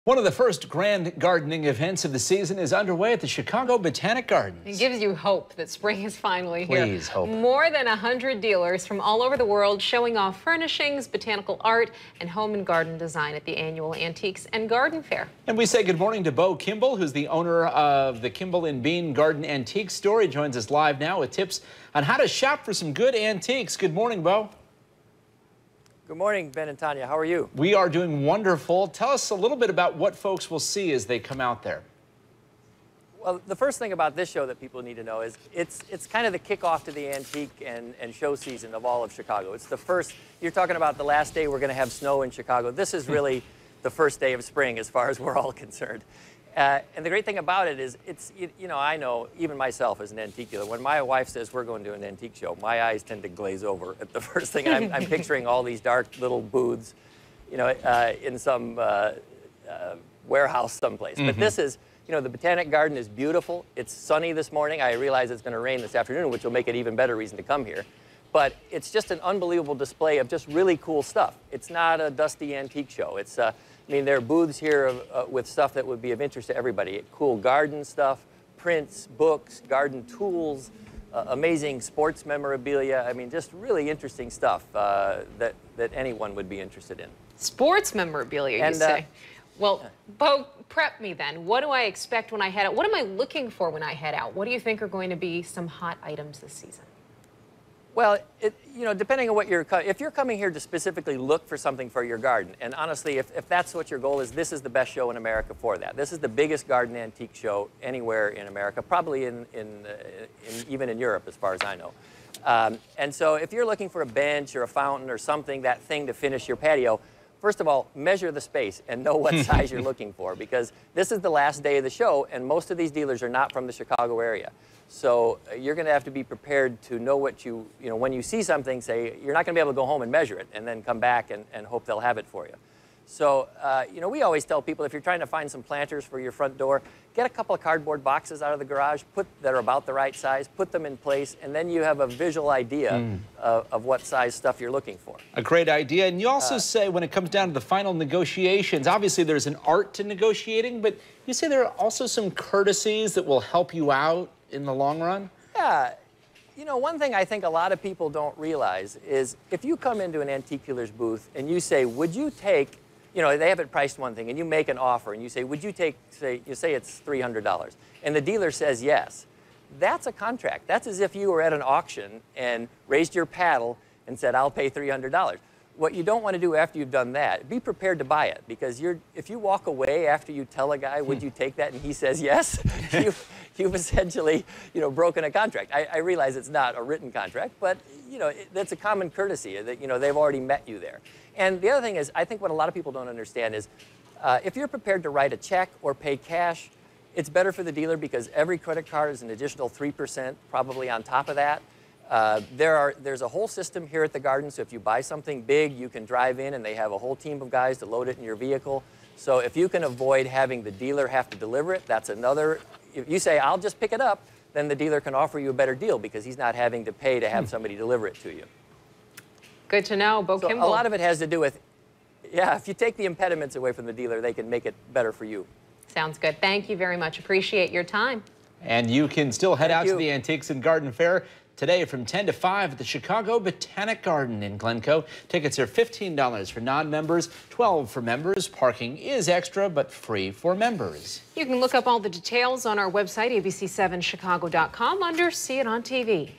One of the first grand gardening events of the season is underway at the Chicago Botanic Gardens. It gives you hope that spring is finally here. Please, hope. More than 100 dealers from all over the world showing off furnishings, botanical art, and home and garden design at the annual Antiques and Garden Fair. And we say good morning to Beau Kimball, who's the owner of the Kimball and Bean Garden Antique Store. He joins us live now with tips on how to shop for some good antiques. Good morning, Beau. Good morning, Ben and Tanya. How are you? We are doing wonderful. Tell us a little bit about what folks will see as they come out there. Well, the first thing about this show that people need to know is it's kind of the kickoff to the antique and show season of all of Chicago. It's the first, you're talking about the last day we're going to have snow in Chicago. This is really the first day of spring as far as we're all concerned. And the great thing about it is, I know, even myself as an antique dealer, when my wife says we're going to an antique show, my eyes tend to glaze over at the first thing. And I'm picturing all these dark little booths, in some warehouse someplace. But this is, the Botanic Garden is beautiful. It's sunny this morning. I realize it's going to rain this afternoon, which will make it even better reason to come here. But it's just an unbelievable display of just really cool stuff. It's not a dusty antique show. It's there are booths here with stuff that would be of interest to everybody. Cool garden stuff, prints, books, garden tools, amazing sports memorabilia. I mean, just really interesting stuff that anyone would be interested in. Sports memorabilia, you say? Well, Beau, prep me then. What do I expect when I head out? What am I looking for when I head out? What do you think are going to be some hot items this season? Well, depending on what if you're coming here to specifically look for something for your garden, and honestly, if that's what your goal is, this is the best show in America for that. This is the biggest garden antique show anywhere in America, probably even in Europe, as far as I know. And so if you're looking for a bench or a fountain or something, that thing to finish your patio, first of all, measure the space and know what size you're looking for, because this is the last day of the show, and most of these dealers are not from the Chicago area. So you're going to have to be prepared to know what when you see something, say, you're not going to be able to go home and measure it and then come back and hope they'll have it for you. So, we always tell people, if you're trying to find some planters for your front door, get a couple of cardboard boxes out of the garage, that are about the right size, put them in place, and then you have a visual idea of what size stuff you're looking for. A great idea. And you also say when it comes down to the final negotiations, obviously there's an art to negotiating, but you say there are also some courtesies that will help you out in the long run? Yeah. One thing I think a lot of people don't realize is if you come into an antique dealer's booth and you say, would you take, they have it priced one thing, and you make an offer and you say, would you take, you say it's $300, and the dealer says yes, that's a contract. That's as if you were at an auction and raised your paddle and said, I'll pay $300. What you don't want to do after you've done that, be prepared to buy it, because if you walk away after you tell a guy, would you take that, and he says yes, you've essentially, broken a contract. I realize it's not a written contract, but, that's a common courtesy that, they've already met you there. And the other thing is, I think what a lot of people don't understand is, if you're prepared to write a check or pay cash, it's better for the dealer, because every credit card is an additional 3% probably on top of that. There's a whole system here at the garden, so if you buy something big, you can drive in and they have a whole team of guys to load it in your vehicle. So if you can avoid having the dealer have to deliver it, that's another. If you say, I'll just pick it up, then the dealer can offer you a better deal, because he's not having to pay to have somebody deliver it to you. Good to know, Beau Kimball. A lot of it has to do with, if you take the impediments away from the dealer, they can make it better for you. Sounds good. Thank you very much. Appreciate your time. And you can still head out to the Antiques and Garden Fair today from 10 to 5 at the Chicago Botanic Garden in Glencoe. Tickets are $15 for non-members, $12 for members. Parking is extra, but free for members. You can look up all the details on our website, abc7chicago.com, under See It on TV.